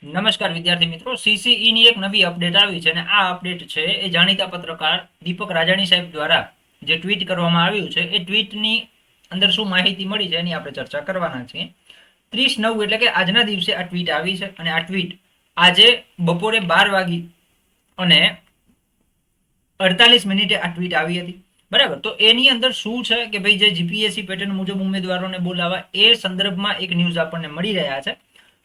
નમસ્કાર વિદ્યાર્થી મિત્રો, સીસીઈ ની એક નવી અપડેટ આવી છે અને આ અપડેટ છે એ જાણીતા પત્રકાર દીપક રાજાણી સાહેબ દ્વારા જે ટ્વીટ કરવામાં આવ્યું છે એ ટ્વીટની અંદર શું માહિતી મળી છે એની આપણે ચર્ચા કરવાના છીએ. 30/9 એટલે કે આજના દિવસે આ ટ્વીટ આવી છે અને આ ટ્વીટ આજે બપોરે 12 વાગી અને 48 મિનિટે આ ટ્વીટ આવી હતી. બરાબર, તો એની અંદર શું છે કે ભાઈ જે જીપીએસસી પેટર્ન મુજબ ઉમેદવારોને બોલાવવા એ સંદર્ભમાં એક ન્યૂઝ આપણને મળી રહ્યા છે.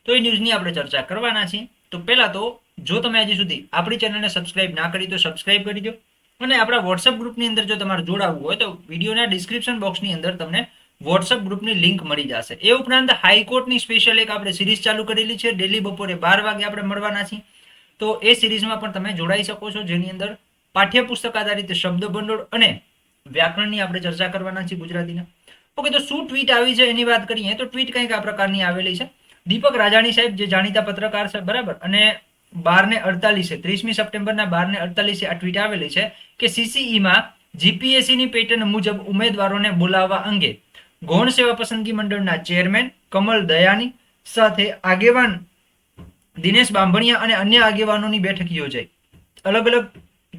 તો એ ન્યૂઝની આપણે ચર્ચા કરવાના છીએ. તો પહેલા તો જો તમે હજી સુધી આપણી ચેનલને સબસ્ક્રાઇબ ના કરી તો સબસ્ક્રાઇબ કરી દો અને આપણા વોટ્સઅપ ગ્રુપની અંદર જો તમારે જોડાવવું હોય તો વિડીયોના ડિસ્ક્રિપ્શન બોક્સની અંદર તમને વોટ્સઅપ ગ્રુપની લિંક મળી જશે. એ ઉપરાંત હાઈકોર્ટની સ્પેશિયલ એક આપણે સિરીઝ ચાલુ કરેલી છે, ડેલી બપોરે 12 વાગે આપણે મળવાના છીએ. તો એ સિરીઝમાં પણ તમે જોડાઈ શકો છો, જેની અંદર પાઠ્યપુસ્તક આધારિત શબ્દ ભંડોળ અને વ્યાકરણની આપણે ચર્ચા કરવાના છીએ ગુજરાતીના. ઓકે, તો શું ટ્વીટ આવી છે એની વાત કરીએ તો ટ્વીટ કંઈક આ પ્રકારની આવેલી છે. દીપક રાજાણી સાહેબ જે જાણીતા પત્રકાર છે, બરાબર, અને 12:48 30મી સપ્ટેમ્બરના 12:48 આ ટ્વીટ આવેલી છે કે સીસીઈમાં જીપીએસસીની પેટર્ન મુજબ ઉમેદવારોને બોલાવવા અંગે ગૌણ સેવા પસંદગી મંડળના ચેરમેન કમલ દયાની સાથે આગેવાન દિનેશ બાંભણિયા અને અન્ય આગેવાનોની બેઠક યોજાઈ. અલગ અલગ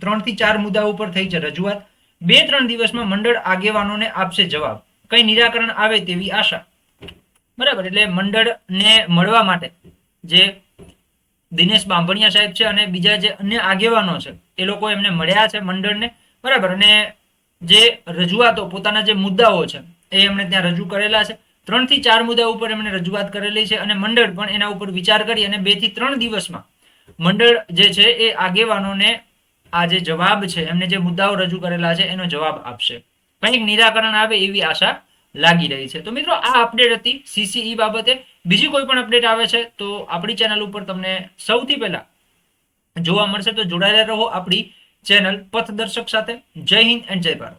3 થી 4 મુદ્દાઓ ઉપર થઈ છે રજૂઆત. 2-3 દિવસમાં મંડળ આગેવાનોને આપશે જવાબ. કઈ નિરાકરણ આવે તેવી આશા. બરાબર, એટલે મંડળને મળવા માટે જે દિનેશ બાંભણિયા સાહેબ છે અને બીજા જે અન્ય આગેવાનો છે એ લોકો એમને મળ્યા છે મંડળને. બરાબર, અને જે રજૂઆતો પોતાના જે મુદ્દાઓ છે એ એમણે ત્યાં રજૂ કરેલા છે. 3 થી 4 મુદ્દા ઉપર એમણે રજૂઆત કરેલી છે અને મંડળ પણ એના ઉપર વિચાર કરી અને 2 થી 3 દિવસમાં મંડળ જે છે એ આગેવાનોને આ જે જવાબ છે, એમને જે મુદ્દાઓ રજૂ કરેલા છે એનો જવાબ આપશે. કંઈક નિરાકરણ આવે એવી આશા લાગી રહી છે. તો મિત્રો, આ અપડેટ હતી સીસીઈ બાબતે. બીજી કોઈ પણ અપડેટ આવે છે તો આપણી ચેનલ ઉપર તમને સૌથી પહેલા જોવા મળશે. તો જોડાયેલા રહો આપણી ચેનલ પથદર્શક સાથે. જય હિન્દ એન્ડ જય ભારત.